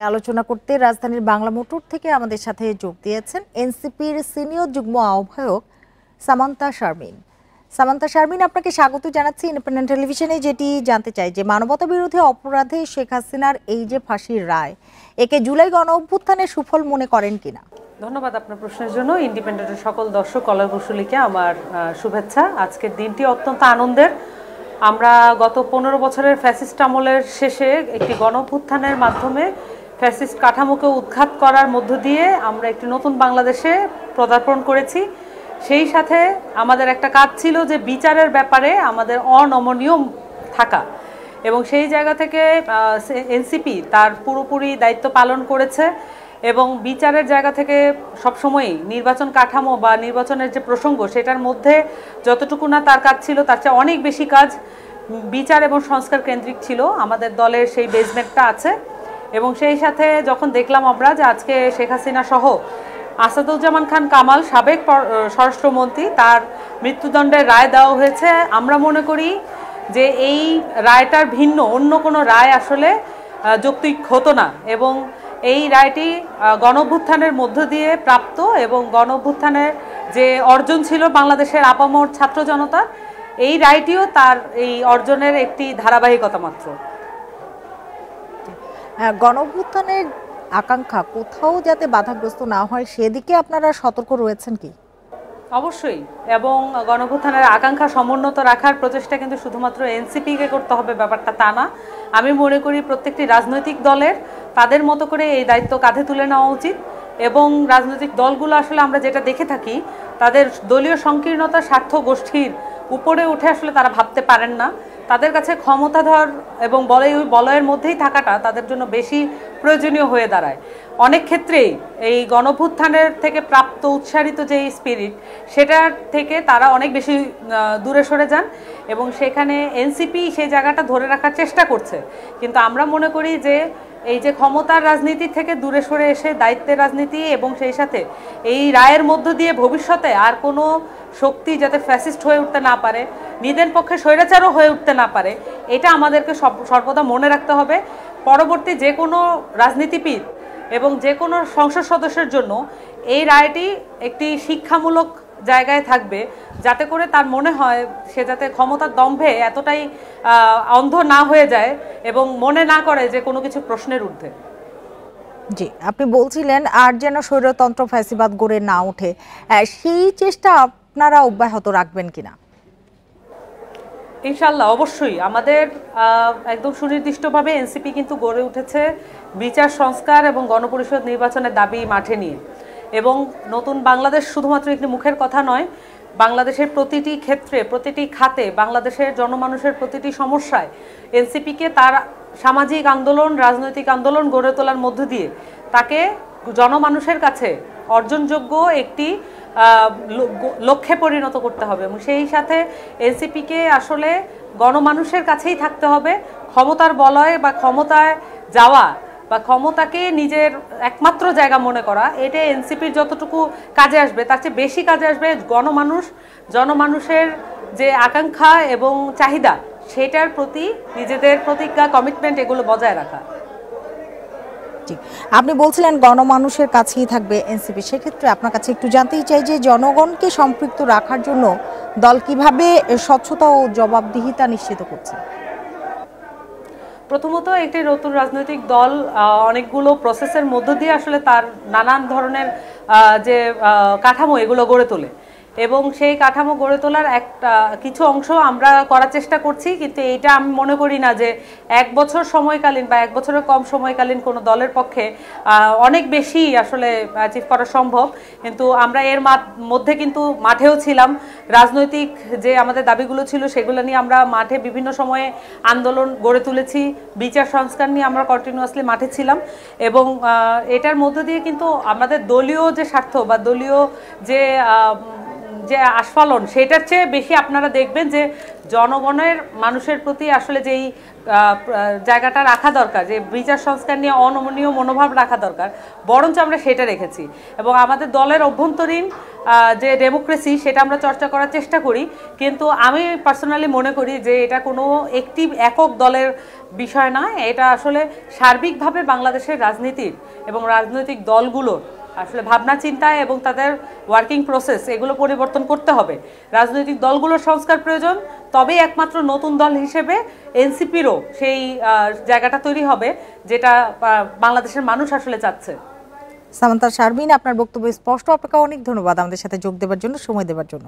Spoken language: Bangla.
আলোচনা করতে রাজধানীর বাংলা মোটর থেকে আমাদের সাথে যোগ দিয়েছেন এনসিপির সিনিয়র যুগ্ম আহ্বায়ক সামান্তা শারমিন। সামান্তা শারমিন, আপনাকে স্বাগত জানাচ্ছি ইন্ডিপেন্ডেন্ট টেলিভিশনে। যেটি জানতে চাই যে মানবতা বিরোধী অপরাধে শেখ হাসিনার এই যে ফাঁসির রায়, একে জুলাই গণ অভ্যুত্থানের সুফল মনে করেন কিনা? ধন্যবাদ আপনার প্রশ্নের জন্য। ইন্ডিপেন্ডেন্টের সকল দর্শক কলার কুশলীকে আমার শুভেচ্ছা। আজকের দিনটি অত্যন্ত আনন্দের। আমরা গত 15 বছরের ফ্যাসিস্ট আমলের শেষে একটি গণ অভ্যুত্থানের মাধ্যমে ফ্যাসিস্ট কাঠামোকে উৎখাত করার মধ্য দিয়ে আমরা একটি নতুন বাংলাদেশে পদার্পণ করেছি। সেই সাথে আমাদের একটা কাজ ছিল যে বিচারের ব্যাপারে আমাদের অনমনীয় থাকা, এবং সেই জায়গা থেকে এনসিপি তার পুরোপুরি দায়িত্ব পালন করেছে। এবং বিচারের জায়গা থেকে সবসময়ই নির্বাচন কাঠামো বা নির্বাচনের যে প্রসঙ্গ, সেটার মধ্যে যতটুকু না তার কাজ ছিল তার চেয়ে অনেক বেশি কাজ বিচার এবং সংস্কার কেন্দ্রিক ছিল। আমাদের দলের সেই বেসমেন্টটা আছে। এবং সেই সাথে যখন দেখলাম আমরা যে আজকে শেখ হাসিনা সহ আসাদুজ্জামান খান কামাল, সাবেক স্বরাষ্ট্রমন্ত্রী, তার মৃত্যুদণ্ডের রায় দেওয়া হয়েছে, আমরা মনে করি যে এই রায়টার ভিন্ন অন্য কোনো রায় আসলে যৌক্তিক হতো না। এবং এই রায়টি গণঅভ্যুত্থানের মধ্য দিয়ে প্রাপ্ত, এবং গণঅভ্যুত্থানের যে অর্জন ছিল বাংলাদেশের আপামর ছাত্র জনতা, এই রায়টিও তার এই অর্জনের একটি ধারাবাহিকতা মাত্র। গণঅভ্যুত্থানের আকাঙ্ক্ষা কোথাও যাতে বাধাগ্রস্ত না হয় সেদিকে আপনারা সতর্ক রয়েছেন কি? অবশ্যই। এবং গণঅভ্যুত্থানের আকাঙ্ক্ষা সমুন্নত রাখার প্রচেষ্টা কিন্তু শুধুমাত্র এনসিপিকে করতে হবে ব্যাপারটা তা না। আমি মনে করি প্রত্যেকটি রাজনৈতিক দলের তাদের মতো করে এই দায়িত্ব কাঁধে তুলে নেওয়া উচিত। এবং রাজনৈতিক দলগুলো আসলে আমরা যেটা দেখে থাকি, তাদের দলীয় সংকীর্ণতা স্বার্থ গোষ্ঠীর উপরে উঠে আসলে তারা ভাবতে পারেন না। তাদের কাছে ক্ষমতাধর এবং বলয়ের মধ্যেই থাকাটা তাদের জন্য বেশি প্রয়োজনীয় হয়ে দাঁড়ায়। অনেক ক্ষেত্রেই এই গণঅভ্যুত্থানের থেকে প্রাপ্ত উৎসারিত যে স্পিরিট, সেটার থেকে তারা অনেক বেশি দূরে সরে যান, এবং সেখানে এনসিপি সেই জায়গাটা ধরে রাখার চেষ্টা করছে। কিন্তু আমরা মনে করি যে এই যে ক্ষমতার রাজনীতি থেকে দূরে সরে এসে দায়িত্বের রাজনীতি, এবং সেই সাথে এই রায়ের মধ্য দিয়ে ভবিষ্যতে আর কোনো শক্তি যাতে ফ্যাসিস্ট হয়ে উঠতে না পারে, নিজের পক্ষে স্বৈরাচারও হয়ে উঠতে না পারে, এটা আমাদেরকে সর্বদা মনে রাখতে হবে। পরবর্তী যে কোনো রাজনীতিবিদ এবং যে কোনো সংসদ সদস্যের জন্য এই রায়টি একটি শিক্ষামূলক জায়গায় থাকবে, যাতে করে তার মনে হয় সে যাতে ক্ষমতার দম্ভে এতটাই অন্ধ না হয়ে যায় এবং মনে না করে যে কোনো কিছু প্রশ্নের ঊর্ধ্বে। জি, আপনি বলছিলেন আর যেন স্বৈরতন্ত্র ফ্যাসিবাদ গড়ে না ওঠে, সেই চেষ্টা আপনারা অব্যাহত রাখবেন কিনা? ইনশাল্লাহ, অবশ্যই। আমাদের একদম সুনির্দিষ্টভাবে এনসিপি কিন্তু গড়ে উঠেছে বিচার সংস্কার এবং গণপরিষদ নির্বাচনের দাবি মাঠে নিয়ে। এবং নতুন বাংলাদেশ শুধুমাত্র একটি মুখের কথা নয়, বাংলাদেশের প্রতিটি ক্ষেত্রে, প্রতিটি খাতে, বাংলাদেশের জনমানুষের প্রতিটি সমস্যায় এনসিপিকে তার সামাজিক আন্দোলন, রাজনৈতিক আন্দোলন গড়ে তোলার মধ্য দিয়ে তাকে জনমানুষের কাছে অর্জনযোগ্য একটি লক্ষ্যে পরিণত করতে হবে। এবং সেই সাথে এনসিপিকে আসলে গণমানুষের কাছেই থাকতে হবে। ক্ষমতার বলয় বা ক্ষমতায় যাওয়া বা ক্ষমতাকে নিজের একমাত্র জায়গা মনে করা, এটা এনসিপির যতটুকু কাজে আসবে তার চেয়ে বেশি কাজে আসবে জনমানুষের যে আকাঙ্ক্ষা এবং চাহিদা, সেটার প্রতি নিজেদের প্রতিজ্ঞা, কমিটমেন্ট, এগুলো বজায় রাখা। আপনি বলছিলেন গণমানুষের কাছেই থাকবে এনসিপি। সেক্ষেত্রে আপনার কাছে একটু জানতেই চাই যে জনগণকে সম্পৃক্ত রাখার জন্য দল কিভাবে স্বচ্ছতা ও জবাবদিহিতা নিশ্চিত করছে? প্রথমত, একটি নতুন রাজনৈতিক দল অনেকগুলো প্রসেসের মধ্য দিয়ে আসলে তার নানান ধরনের যে কাঠামো, এগুলো গড়ে তোলে। এবং সেই কাঠামো গড়ে তোলার একটা কিছু অংশ আমরা করার চেষ্টা করছি। কিন্তু এইটা আমি মনে করি না যে 1 বছর সময়কালীন বা 1 বছরের কম সময়কালীন কোনো দলের পক্ষে অনেক বেশি আসলে অ্যাচিভ করা সম্ভব। কিন্তু আমরা এর মধ্যে কিন্তু মাঠেও ছিলাম। রাজনৈতিক যে আমাদের দাবিগুলো ছিল সেগুলো নিয়ে আমরা মাঠে বিভিন্ন সময়ে আন্দোলন গড়ে তুলেছি। বিচার সংস্কার নিয়ে আমরা কন্টিনিউয়াসলি মাঠে ছিলাম। এবং এটার মধ্য দিয়ে কিন্তু আমাদের দলীয় যে স্বার্থ বা দলীয় যে আস্ফালন, সেটার চেয়ে বেশি আপনারা দেখবেন যে জনগণের, মানুষের প্রতি আসলে যেই জায়গাটা রাখা দরকার, যে বিচার সংস্কার নিয়ে অনমনীয় মনোভাব রাখা দরকার, বরঞ্চ আমরা সেটা রেখেছি। এবং আমাদের দলের অভ্যন্তরীণ যে ডেমোক্রেসি, সেটা আমরা চর্চা করার চেষ্টা করি। কিন্তু আমি পার্সোনালি মনে করি যে এটা কোনো একটি একক দলের বিষয় না, এটা আসলে সার্বিকভাবে বাংলাদেশের রাজনীতির এবং রাজনৈতিক দলগুলোর আসলে ভাবনা চিন্তায় এবং তাদের ওয়ার্কিং প্রসেস এগুলো পরিবর্তন করতে হবে। রাজনৈতিক দলগুলোর সংস্কার প্রয়োজন, তবেই একমাত্র নতুন দল হিসেবে এনসিপিরও সেই জায়গাটা তৈরি হবে যেটা বাংলাদেশের মানুষ আসলে চাচ্ছে। সামান্তা শারমিন, আপনার বক্তব্য স্পষ্ট। আপনাকে অনেক ধন্যবাদ আমাদের সাথে যোগ দেওয়ার জন্য, সময় দেওয়ার জন্য।